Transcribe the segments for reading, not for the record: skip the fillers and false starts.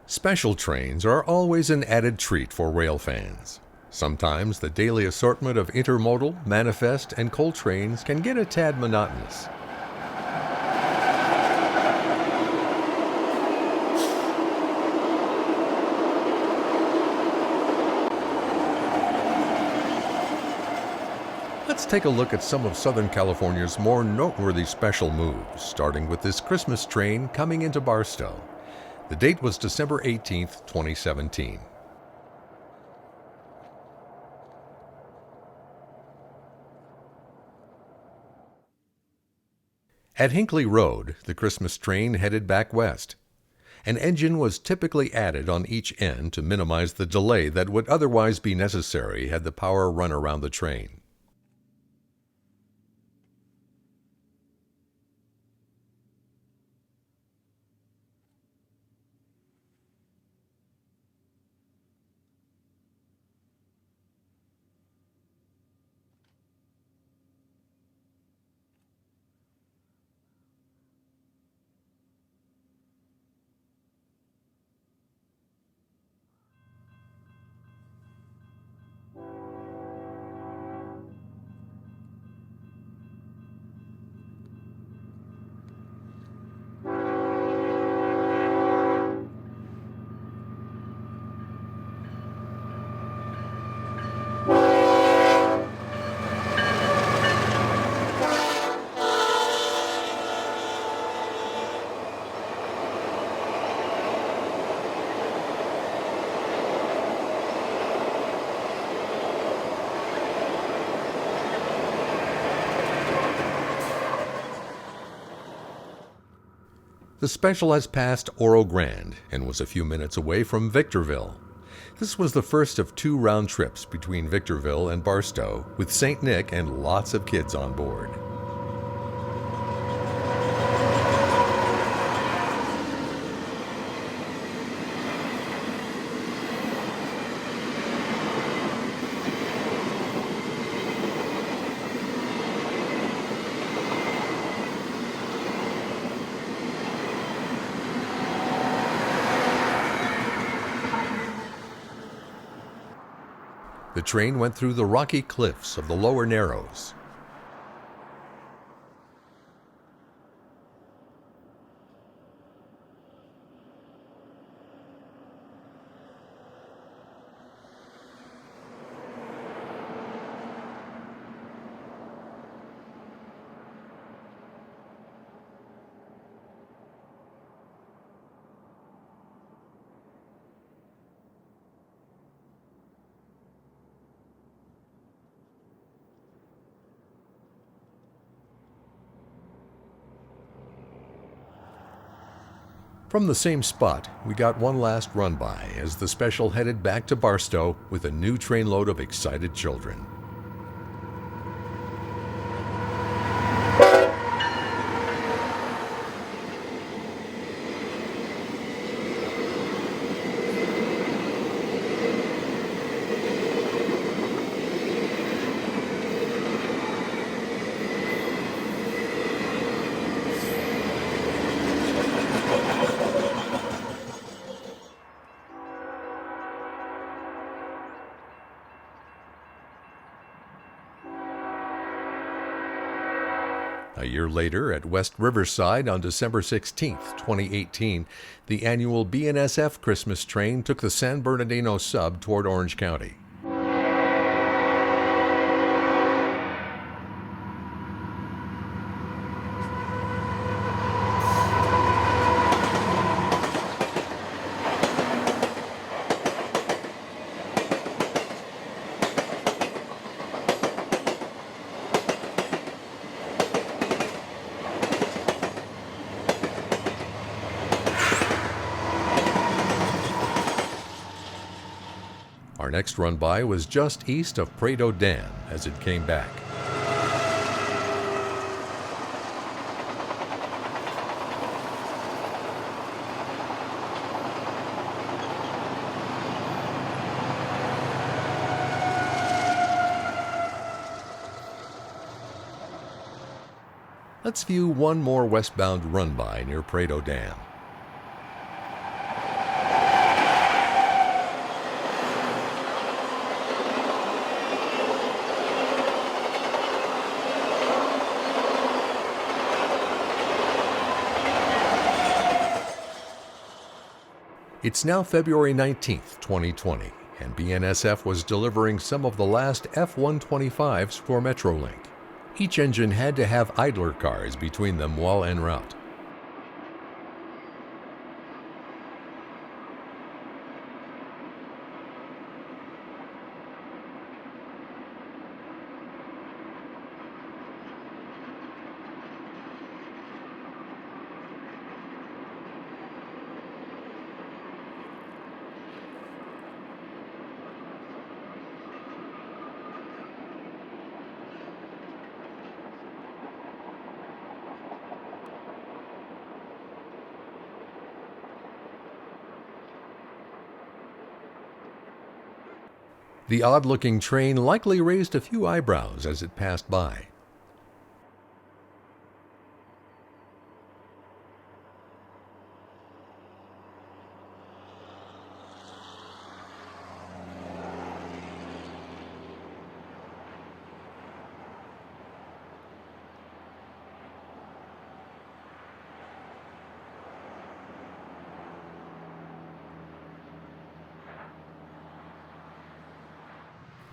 Special trains are always an added treat for rail fans. Sometimes the daily assortment of intermodal, manifest, and coal trains can get a tad monotonous. Let's take a look at some of Southern California's more noteworthy special moves, starting with this Christmas train coming into Barstow. The date was December 18th, 2017. At Hinckley Road, the Christmas train headed back west. An engine was typically added on each end to minimize the delay that would otherwise be necessary had the power run around the train. The special has passed Oro Grande and was a few minutes away from Victorville. This was the first of 2 round trips between Victorville and Barstow, with St. Nick and lots of kids on board. The train went through the rocky cliffs of the Lower Narrows. From the same spot, we got one last run-by as the special headed back to Barstow with a new trainload of excited children. A year later, at West Riverside on December 16, 2018, the annual BNSF Christmas train took the San Bernardino sub toward Orange County. Our next run-by was just east of Prado Dam as it came back. Let's view one more westbound run-by near Prado Dam. It's now February 19th, 2020, and BNSF was delivering some of the last F-125s for Metrolink. Each engine had to have idler cars between them while en route. The odd-looking train likely raised a few eyebrows as it passed by.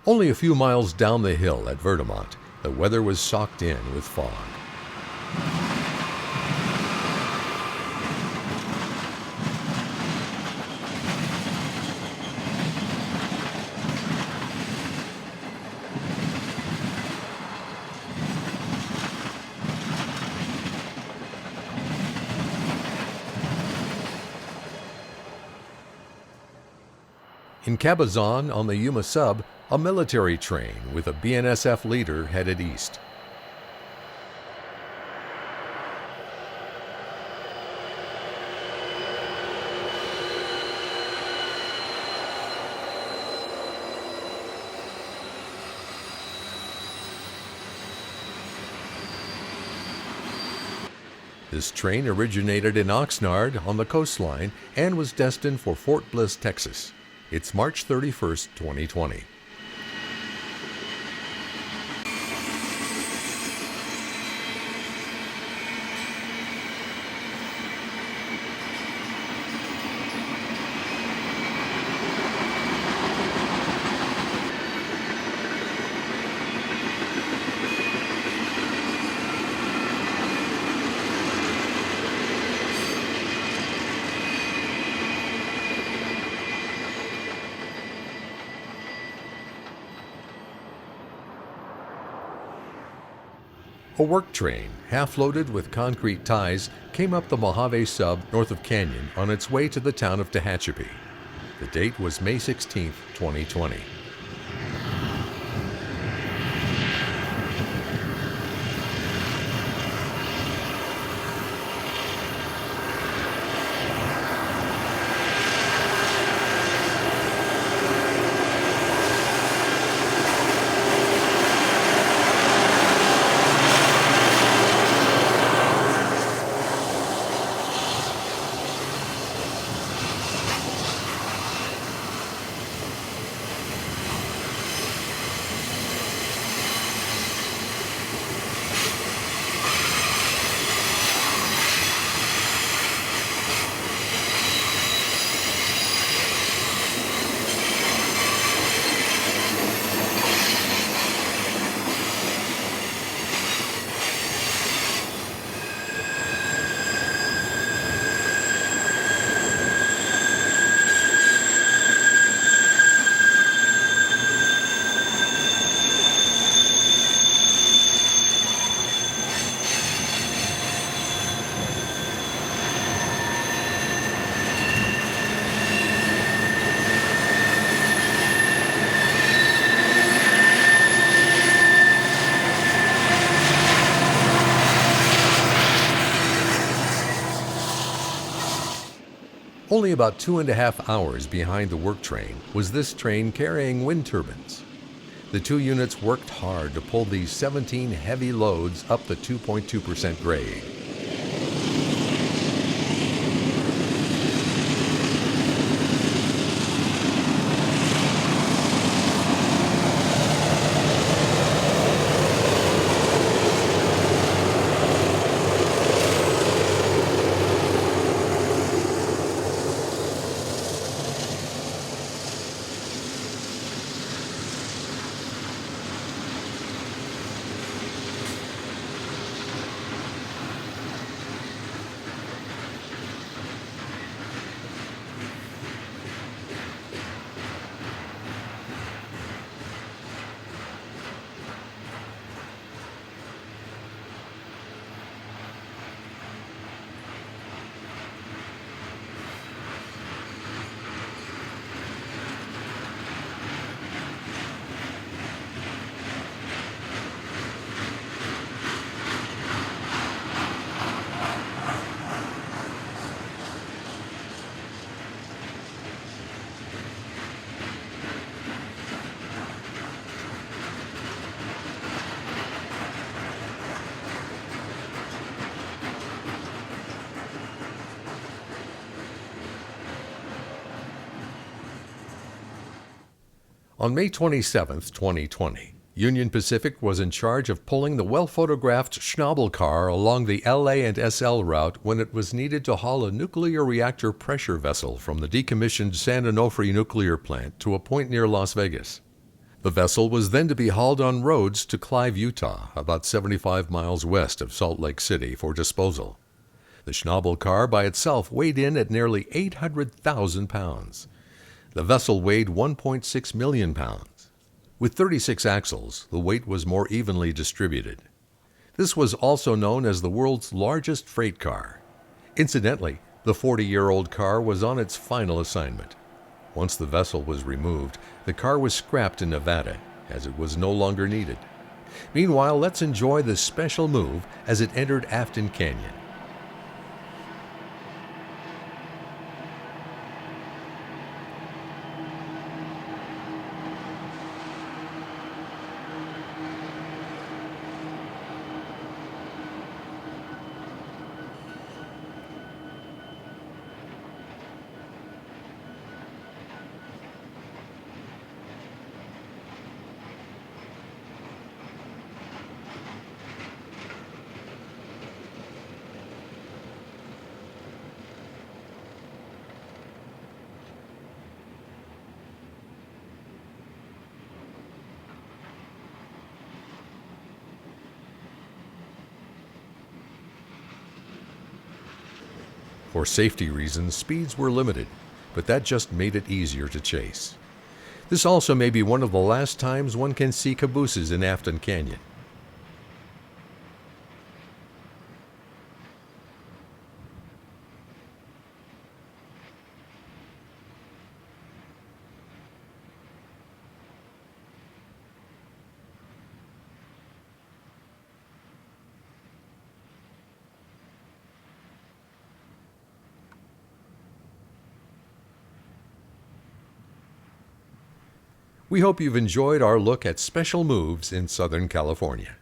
Only a few miles down the hill at Vertimont, the weather was socked in with fog. In Cabazon on the Yuma Sub, a military train with a BNSF leader headed east. This train originated in Oxnard on the coastline and was destined for Fort Bliss, Texas. It's March 31st, 2020. A work train, half-loaded with concrete ties, came up the Mojave Sub north of Canyon on its way to the town of Tehachapi. The date was May 16, 2020. Only about 2.5 hours behind the work train was this train carrying wind turbines. The two units worked hard to pull these 17 heavy loads up the 2.2% grade. On May 27, 2020, Union Pacific was in charge of pulling the well-photographed Schnabel car along the LA and SL route when it was needed to haul a nuclear reactor pressure vessel from the decommissioned San Onofre nuclear plant to a point near Las Vegas. The vessel was then to be hauled on roads to Clive, Utah, about 75 miles west of Salt Lake City, for disposal. The Schnabel car by itself weighed in at nearly 800,000 pounds. The vessel weighed 1.6 million pounds. With 36 axles, the weight was more evenly distributed. This was also known as the world's largest freight car. Incidentally, the 40-year-old car was on its final assignment. Once the vessel was removed, the car was scrapped in Nevada, as it was no longer needed. Meanwhile, let's enjoy this special move as it entered Afton Canyon. For safety reasons, speeds were limited, but that just made it easier to chase. This also may be one of the last times one can see cabooses in Afton Canyon. We hope you've enjoyed our look at special moves in Southern California.